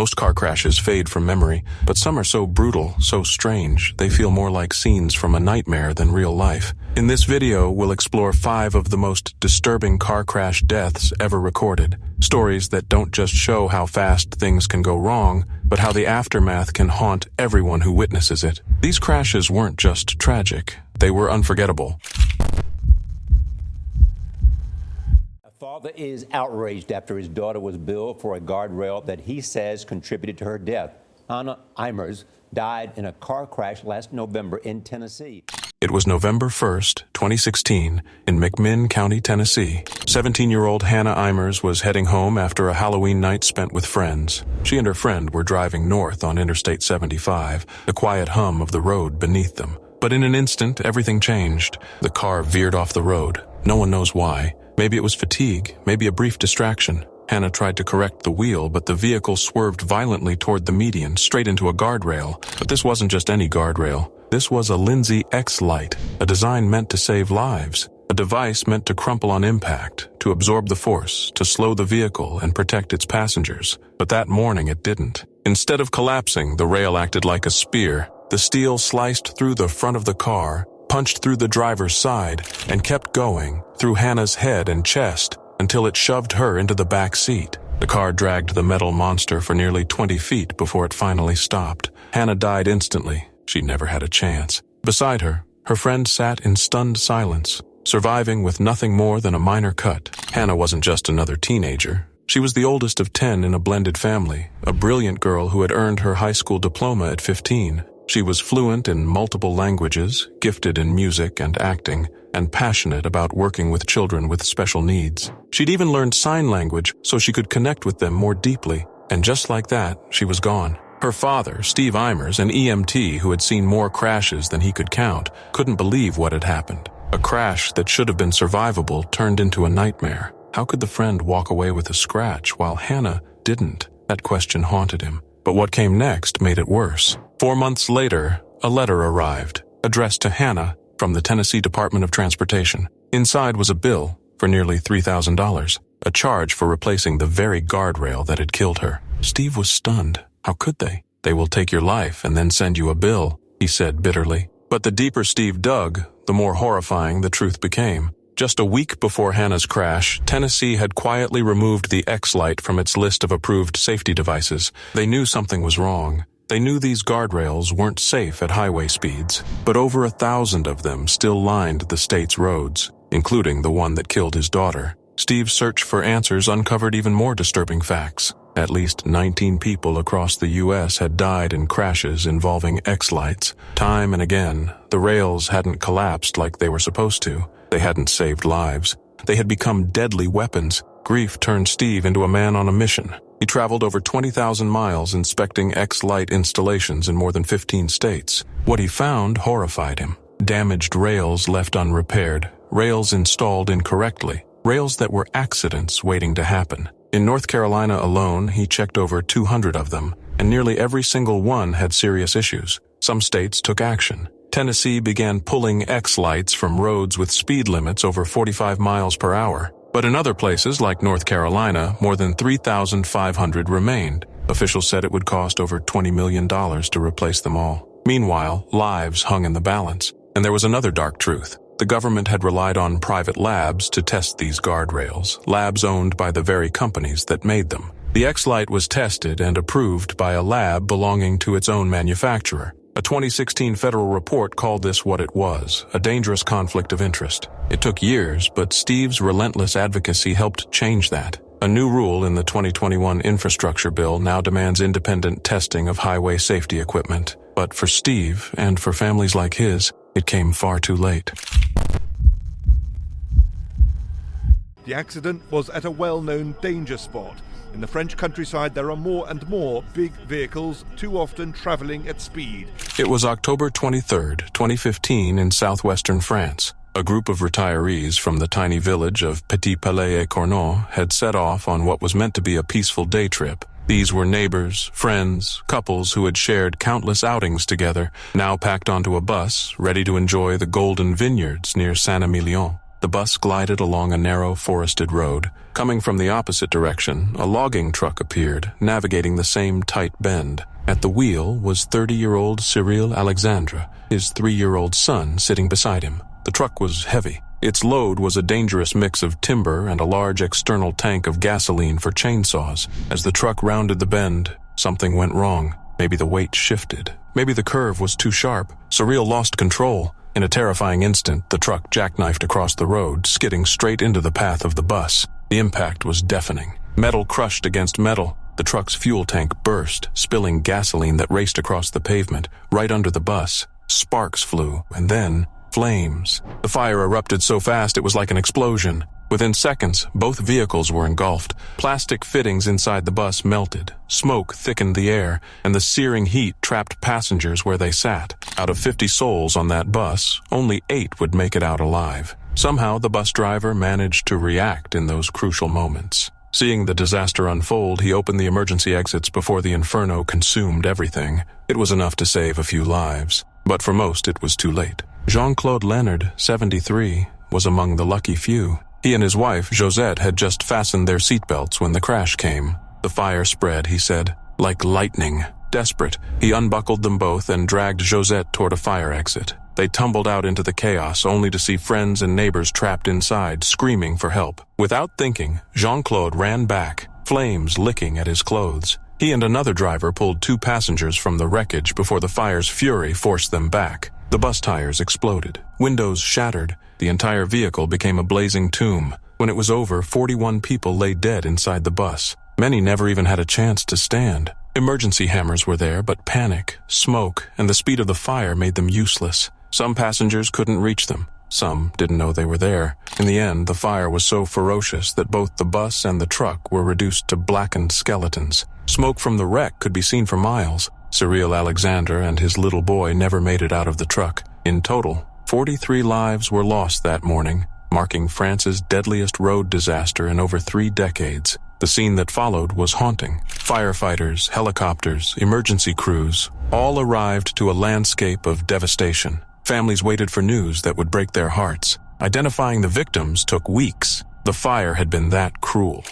Most car crashes fade from memory, but some are so brutal, so strange, they feel more like scenes from a nightmare than real life. In this video, we'll explore 5 of the most disturbing car crash deaths ever recorded. Stories that don't just show how fast things can go wrong, but how the aftermath can haunt everyone who witnesses it. These crashes weren't just tragic, they were unforgettable. Father is outraged after his daughter was billed for a guardrail that he says contributed to her death. Hannah Eimers died in a car crash last November in Tennessee. It was November 1st, 2016, in McMinn County, Tennessee. 17-year-old Hannah Eimers was heading home after a Halloween night spent with friends. She and her friend were driving north on Interstate 75, the quiet hum of the road beneath them. But in an instant, everything changed. The car veered off the road. No one knows why. Maybe it was fatigue, maybe a brief distraction. Hannah tried to correct the wheel, but the vehicle swerved violently toward the median, straight into a guardrail. But this wasn't just any guardrail. This was a Lindsay X-Light, a design meant to save lives. A device meant to crumple on impact, to absorb the force, to slow the vehicle and protect its passengers. But that morning it didn't. Instead of collapsing, the rail acted like a spear. The steel sliced through the front of the car, punched through the driver's side, and kept going, through Hannah's head and chest, until it shoved her into the back seat. The car dragged the metal monster for nearly 20 feet before it finally stopped. Hannah died instantly. She never had a chance. Beside her, her friend sat in stunned silence, surviving with nothing more than a minor cut. Hannah wasn't just another teenager. She was the oldest of 10 in a blended family, a brilliant girl who had earned her high school diploma at 15. She was fluent in multiple languages, gifted in music and acting, and passionate about working with children with special needs. She'd even learned sign language so she could connect with them more deeply. And just like that, she was gone. Her father, Steve Eimers, an EMT who had seen more crashes than he could count, couldn't believe what had happened. A crash that should have been survivable turned into a nightmare. How could the friend walk away with a scratch while Hannah didn't? That question haunted him. But what came next made it worse. 4 months later, a letter arrived, addressed to Hannah from the Tennessee Department of Transportation. Inside was a bill for nearly $3,000, a charge for replacing the very guardrail that had killed her. Steve was stunned. How could they? They will take your life and then send you a bill, he said bitterly. But the deeper Steve dug, the more horrifying the truth became. Just a week before Hannah's crash, Tennessee had quietly removed the X-Light from its list of approved safety devices. They knew something was wrong. They knew these guardrails weren't safe at highway speeds, but over 1,000 of them still lined the state's roads, including the one that killed his daughter. Steve's search for answers uncovered even more disturbing facts. At least 19 people across the U.S. had died in crashes involving X-Lights. Time and again, the rails hadn't collapsed like they were supposed to. They hadn't saved lives. They had become deadly weapons. Grief turned Steve into a man on a mission. He traveled over 20,000 miles inspecting X-Light installations in more than 15 states. What he found horrified him. Damaged rails left unrepaired, rails installed incorrectly, rails that were accidents waiting to happen. In North Carolina alone, he checked over 200 of them, and nearly every single one had serious issues. Some states took action. Tennessee began pulling X-Lights from roads with speed limits over 45 miles per hour. But in other places, like North Carolina, more than 3,500 remained. Officials said it would cost over $20 million to replace them all. Meanwhile, lives hung in the balance. And there was another dark truth. The government had relied on private labs to test these guardrails, labs owned by the very companies that made them. The X-Light was tested and approved by a lab belonging to its own manufacturer. A 2016 federal report called this what it was, a dangerous conflict of interest. It took years, but Steve's relentless advocacy helped change that. A new rule in the 2021 infrastructure bill now demands independent testing of highway safety equipment. But for Steve, and for families like his, it came far too late. The accident was at a well-known danger spot. In the French countryside, there are more and more big vehicles, too often traveling at speed. It was October 23, 2015 in southwestern France. A group of retirees from the tiny village of Petit-Palais-et-Cournon had set off on what was meant to be a peaceful day trip. These were neighbors, friends, couples who had shared countless outings together, now packed onto a bus, ready to enjoy the golden vineyards near Saint-Emilion. The bus glided along a narrow forested road. Coming from the opposite direction, a logging truck appeared, navigating the same tight bend. At the wheel was 30-year-old Cyril Alexandre, his 3-year-old son sitting beside him. The truck was heavy. Its load was a dangerous mix of timber and a large external tank of gasoline for chainsaws. As the truck rounded the bend, something went wrong. Maybe the weight shifted. Maybe the curve was too sharp. Cyril lost control. In a terrifying instant, the truck jackknifed across the road, skidding straight into the path of the bus. The impact was deafening. Metal crushed against metal. The truck's fuel tank burst, spilling gasoline that raced across the pavement, right under the bus. Sparks flew, and then flames. The fire erupted so fast it was like an explosion. Within seconds, both vehicles were engulfed. Plastic fittings inside the bus melted. Smoke thickened the air, and the searing heat trapped passengers where they sat. Out of 50 souls on that bus, only 8 would make it out alive. Somehow, the bus driver managed to react in those crucial moments. Seeing the disaster unfold, he opened the emergency exits before the inferno consumed everything. It was enough to save a few lives, but for most it was too late. Jean-Claude Leonard, 73, was among the lucky few. He and his wife, Josette, had just fastened their seatbelts when the crash came. The fire spread, he said, like lightning. Desperate, he unbuckled them both and dragged Josette toward a fire exit. They tumbled out into the chaos, only to see friends and neighbors trapped inside, screaming for help. Without thinking, Jean-Claude ran back, flames licking at his clothes. He and another driver pulled 2 passengers from the wreckage before the fire's fury forced them back. The bus tires exploded. Windows shattered. The entire vehicle became a blazing tomb. When it was over, 41 people lay dead inside the bus. Many never even had a chance to stand. Emergency hammers were there, but panic, smoke, and the speed of the fire made them useless. Some passengers couldn't reach them. Some didn't know they were there. In the end, the fire was so ferocious that both the bus and the truck were reduced to blackened skeletons. Smoke from the wreck could be seen for miles. Cyril Alexandre and his little boy never made it out of the truck. In total, 43 lives were lost that morning, marking France's deadliest road disaster in over 3 decades. The scene that followed was haunting. Firefighters, helicopters, emergency crews, all arrived to a landscape of devastation. Families waited for news that would break their hearts. Identifying the victims took weeks. The fire had been that cruel.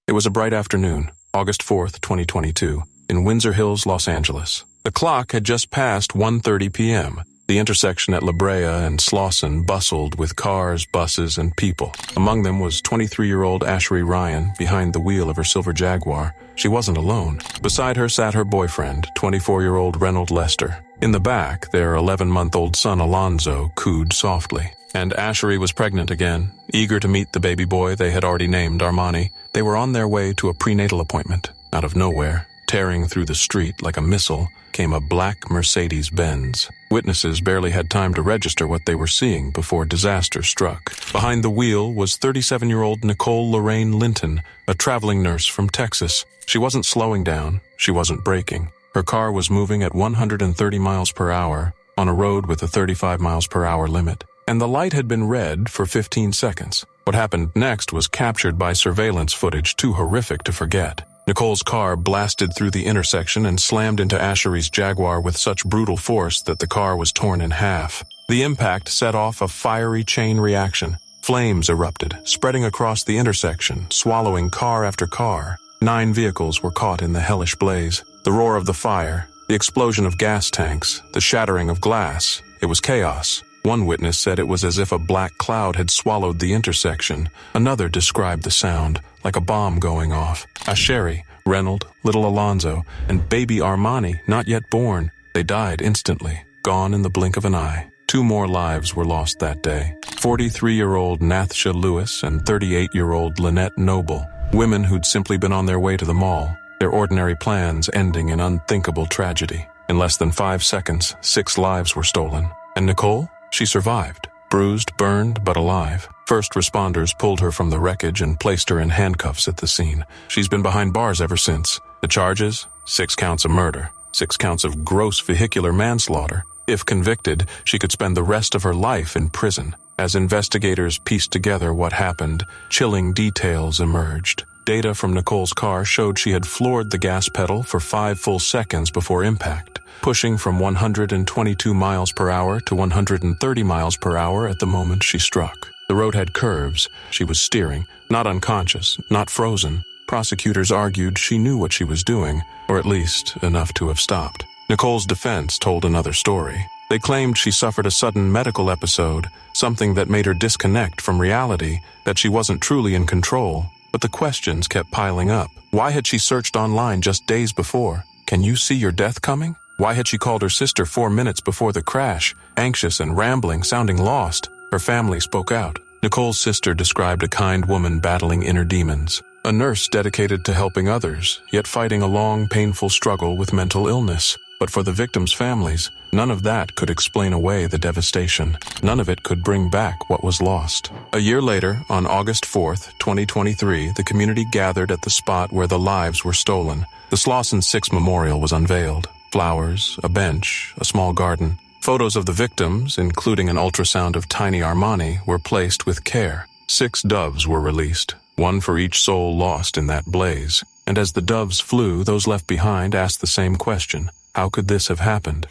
It was a bright afternoon, August 4th, 2022, in Windsor Hills, Los Angeles. The clock had just passed 1:30 p.m. The intersection at La Brea and Slauson bustled with cars, buses, and people. Among them was 23-year-old Ashery Ryan behind the wheel of her silver Jaguar. She wasn't alone. Beside her sat her boyfriend, 24-year-old Reynold Lester. In the back, their 11-month-old son Alonzo cooed softly. And Ashery was pregnant again, eager to meet the baby boy they had already named Armani. They were on their way to a prenatal appointment. Out of nowhere, tearing through the street like a missile, came a black Mercedes-Benz. Witnesses barely had time to register what they were seeing before disaster struck. Behind the wheel was 37-year-old Nicole Lorraine Linton, a traveling nurse from Texas. She wasn't slowing down. She wasn't braking. Her car was moving at 130 miles per hour on a road with a 35 miles per hour limit. And the light had been red for 15 seconds. What happened next was captured by surveillance footage too horrific to forget. Nicole's car blasted through the intersection and slammed into Ashery's Jaguar with such brutal force that the car was torn in half. The impact set off a fiery chain reaction. Flames erupted, spreading across the intersection, swallowing car after car. 9 vehicles were caught in the hellish blaze. The roar of the fire, the explosion of gas tanks, the shattering of glass. It was chaos. One witness said it was as if a black cloud had swallowed the intersection. Another described the sound, like a bomb going off. Ashery, Reynold, little Alonzo, and baby Armani, not yet born. They died instantly, gone in the blink of an eye. 2 more lives were lost that day. 43-year-old Nathsha Lewis and 38-year-old Lynette Noble, women who'd simply been on their way to the mall, their ordinary plans ending in unthinkable tragedy. In less than 5 seconds, 6 lives were stolen. And Nicole? She survived, bruised, burned, but alive. First responders pulled her from the wreckage and placed her in handcuffs at the scene. She's been behind bars ever since. The charges? 6 counts of murder, 6 counts of gross vehicular manslaughter. If convicted, she could spend the rest of her life in prison. As investigators pieced together what happened, chilling details emerged. Data from Nicole's car showed she had floored the gas pedal for 5 full seconds before impact. pushing from 122 miles per hour to 130 miles per hour at the moment she struck. The road had curves. She was steering, not unconscious, not frozen. Prosecutors argued she knew what she was doing, or at least enough to have stopped. Nicole's defense told another story. They claimed she suffered a sudden medical episode, something that made her disconnect from reality, that she wasn't truly in control. But the questions kept piling up. Why had she searched online just days before? Can you see your death coming? Why had she called her sister 4 minutes before the crash, anxious and rambling, sounding lost? Her family spoke out. Nicole's sister described a kind woman battling inner demons, a nurse dedicated to helping others, yet fighting a long, painful struggle with mental illness. But for the victims' families, none of that could explain away the devastation. None of it could bring back what was lost. A year later, on August 4th, 2023, the community gathered at the spot where the lives were stolen. The Slauson 6 Memorial was unveiled. Flowers, a bench, a small garden. Photos of the victims, including an ultrasound of tiny Armani, were placed with care. 6 doves were released, one for each soul lost in that blaze. And as the doves flew, those left behind asked the same question. How could this have happened?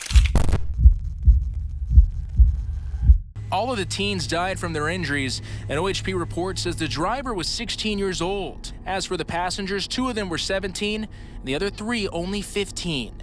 All of the teens died from their injuries. An OHP report says the driver was 16 years old. As for the passengers, 2 of them were 17, and the other 3 only 15.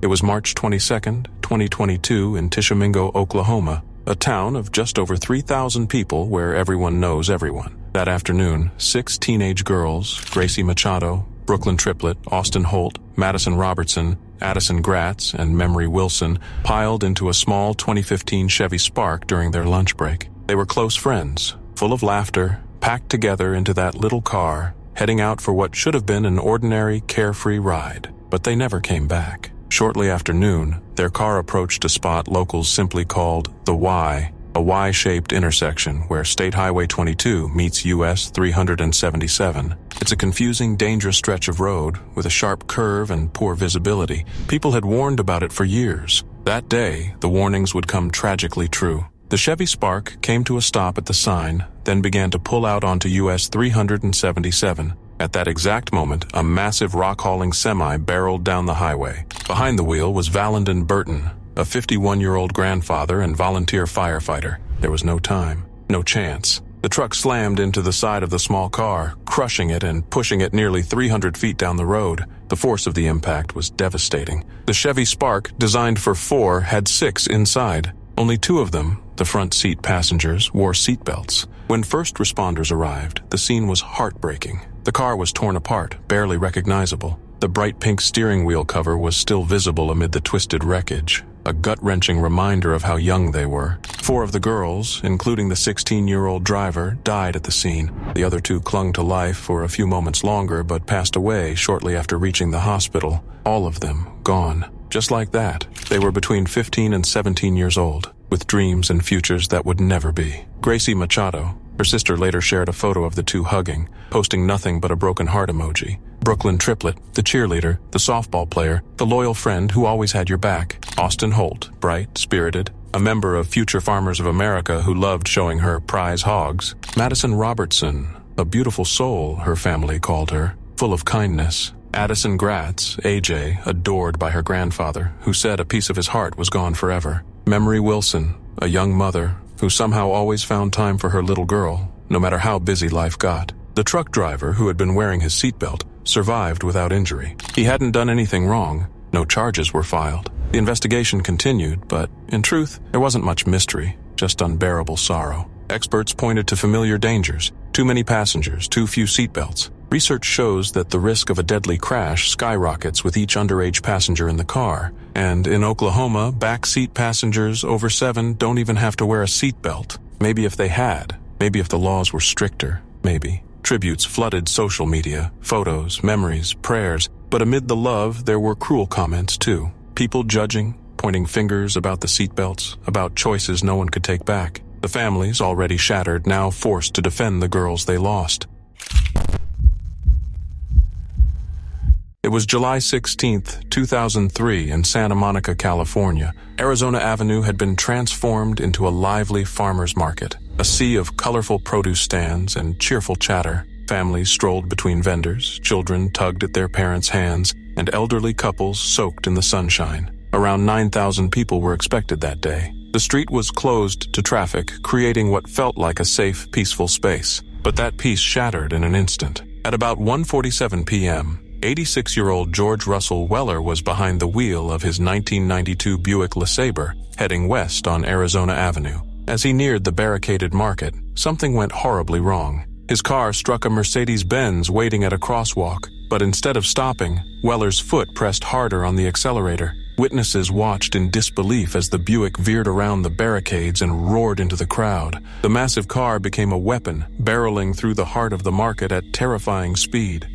It was March 22nd, 2022 in Tishomingo, Oklahoma, a town of just over 3,000 people where everyone knows everyone. That afternoon, 6 teenage girls, Gracie Machado, Brooklyn Triplett, Austin Holt, Madison Robertson, Addison Gratz, and Memory Wilson piled into a small 2015 Chevy Spark during their lunch break. They were close friends, full of laughter, packed together into that little car, heading out for what should have been an ordinary, carefree ride. But they never came back. Shortly after noon, their car approached a spot locals simply called the Y, a Y-shaped intersection where State Highway 22 meets US 377. It's a confusing, dangerous stretch of road with a sharp curve and poor visibility. People had warned about it for years. That day, the warnings would come tragically true. The Chevy Spark came to a stop at the sign, then began to pull out onto US 377. At that exact moment, a massive rock-hauling semi barreled down the highway. Behind the wheel was Valendon Burton, a 51-year-old grandfather and volunteer firefighter. There was no time, no chance. The truck slammed into the side of the small car, crushing it and pushing it nearly 300 feet down the road. The force of the impact was devastating. The Chevy Spark, designed for 4, had 6 inside. Only 2 of them, the front seat passengers, wore seatbelts. When first responders arrived, the scene was heartbreaking. The car was torn apart, barely recognizable. The bright pink steering wheel cover was still visible amid the twisted wreckage, a gut-wrenching reminder of how young they were. 4 of the girls, including the 16-year-old driver, died at the scene. The other 2 clung to life for a few moments longer but passed away shortly after reaching the hospital. All of them gone. Just like that. They were between 15 and 17 years old, with dreams and futures that would never be. Gracie Machado, her sister, later shared a photo of the 2 hugging, posting nothing but a broken heart emoji. Brooklyn Triplett, the cheerleader, the softball player, the loyal friend who always had your back. Austin Holt, bright, spirited, a member of Future Farmers of America who loved showing her prize hogs. Madison Robertson, a beautiful soul, her family called her, full of kindness. Addison Gratz, AJ, adored by her grandfather, who said a piece of his heart was gone forever. Memory Wilson, a young mother who somehow always found time for her little girl, no matter how busy life got. The truck driver, who had been wearing his seatbelt, survived without injury. He hadn't done anything wrong. No charges were filed. The investigation continued, but in truth, there wasn't much mystery, just unbearable sorrow. Experts pointed to familiar dangers: too many passengers, too few seatbelts. Research shows that the risk of a deadly crash skyrockets with each underage passenger in the car. And in Oklahoma, backseat passengers over 7 don't even have to wear a seatbelt. Maybe if they had. Maybe if the laws were stricter. Maybe. Tributes flooded social media, photos, memories, prayers. But amid the love, there were cruel comments too. People judging, pointing fingers about the seatbelts, about choices no one could take back. The families, already shattered, now forced to defend the girls they lost. It was July 16, 2003 in Santa Monica, California. Arizona Avenue had been transformed into a lively farmer's market. A sea of colorful produce stands and cheerful chatter. Families strolled between vendors, children tugged at their parents' hands, and elderly couples soaked in the sunshine. Around 9,000 people were expected that day. The street was closed to traffic, creating what felt like a safe, peaceful space. But that peace shattered in an instant. At about 1:47 p.m., 86-year-old George Russell Weller was behind the wheel of his 1992 Buick LeSabre, heading west on Arizona Avenue. As he neared the barricaded market, something went horribly wrong. His car struck a Mercedes-Benz waiting at a crosswalk, but instead of stopping, Weller's foot pressed harder on the accelerator. Witnesses watched in disbelief as the Buick veered around the barricades and roared into the crowd. The massive car became a weapon, barreling through the heart of the market at terrifying speed.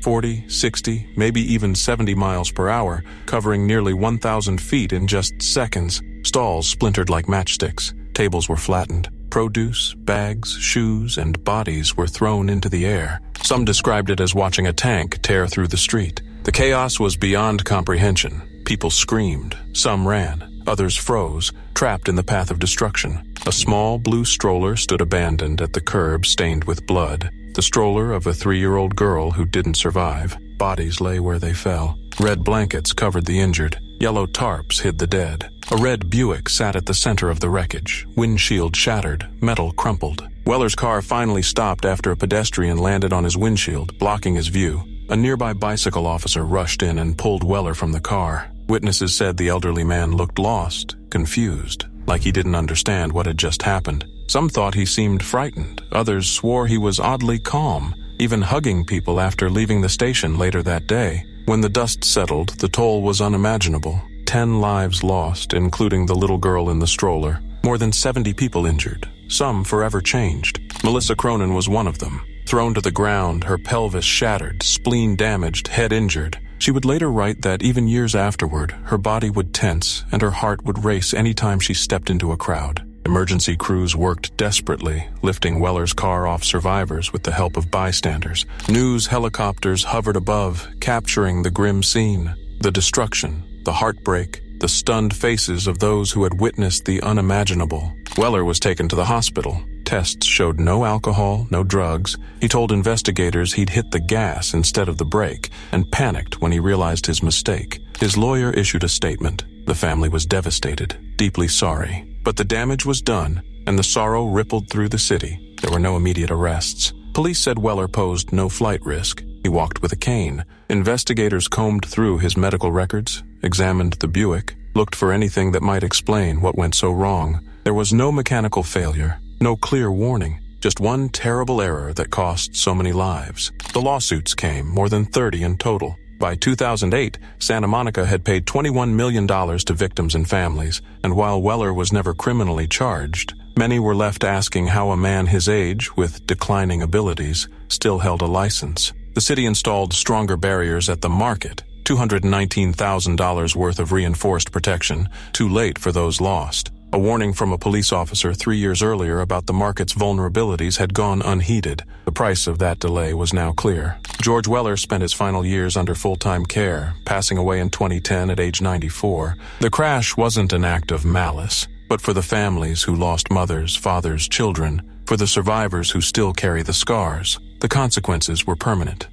40, 60, maybe even 70 miles per hour, covering nearly 1,000 feet in just seconds. Stalls splintered like matchsticks. Tables were flattened. Produce, bags, shoes, and bodies were thrown into the air. Some described it as watching a tank tear through the street. The chaos was beyond comprehension. People screamed. Some ran. Others froze, trapped in the path of destruction. A small blue stroller stood abandoned at the curb, stained with blood. The stroller of a 3-year-old girl who didn't survive. Bodies lay where they fell. Red blankets covered the injured. Yellow tarps hid the dead. A red Buick sat at the center of the wreckage. Windshield shattered, metal crumpled. Weller's car finally stopped after a pedestrian landed on his windshield, blocking his view. A nearby bicycle officer rushed in and pulled Weller from the car. Witnesses said the elderly man looked lost, confused, like he didn't understand what had just happened. Some thought he seemed frightened. Others swore he was oddly calm, even hugging people after leaving the station later that day. When the dust settled, the toll was unimaginable. 10 lives lost, including the little girl in the stroller. More than 70 people injured, some forever changed. Melissa Cronin was one of them. Thrown to the ground, her pelvis shattered, spleen damaged, head injured. She would later write that even years afterward, her body would tense and her heart would race any time she stepped into a crowd. Emergency crews worked desperately, lifting Weller's car off survivors with the help of bystanders. News helicopters hovered above, capturing the grim scene. The destruction, the heartbreak, the stunned faces of those who had witnessed the unimaginable. Weller was taken to the hospital. Tests showed no alcohol, no drugs. He told investigators he'd hit the gas instead of the brake and panicked when he realized his mistake. His lawyer issued a statement. The family was devastated, deeply sorry. But the damage was done, and the sorrow rippled through the city. There were no immediate arrests. Police said Weller posed no flight risk. He walked with a cane. Investigators combed through his medical records, examined the Buick, looked for anything that might explain what went so wrong. There was no mechanical failure, no clear warning, just one terrible error that cost so many lives. The lawsuits came, more than 30 in total. By 2008, Santa Monica had paid $21 million to victims and families, and while Weller was never criminally charged, many were left asking how a man his age, with declining abilities, still held a license. The city installed stronger barriers at the market, $219,000 worth of reinforced protection, too late for those lost. A warning from a police officer 3 years earlier about the market's vulnerabilities had gone unheeded. The price of that delay was now clear. George Weller spent his final years under full-time care, passing away in 2010 at age 94. The crash wasn't an act of malice, but for the families who lost mothers, fathers, children, for the survivors who still carry the scars, the consequences were permanent.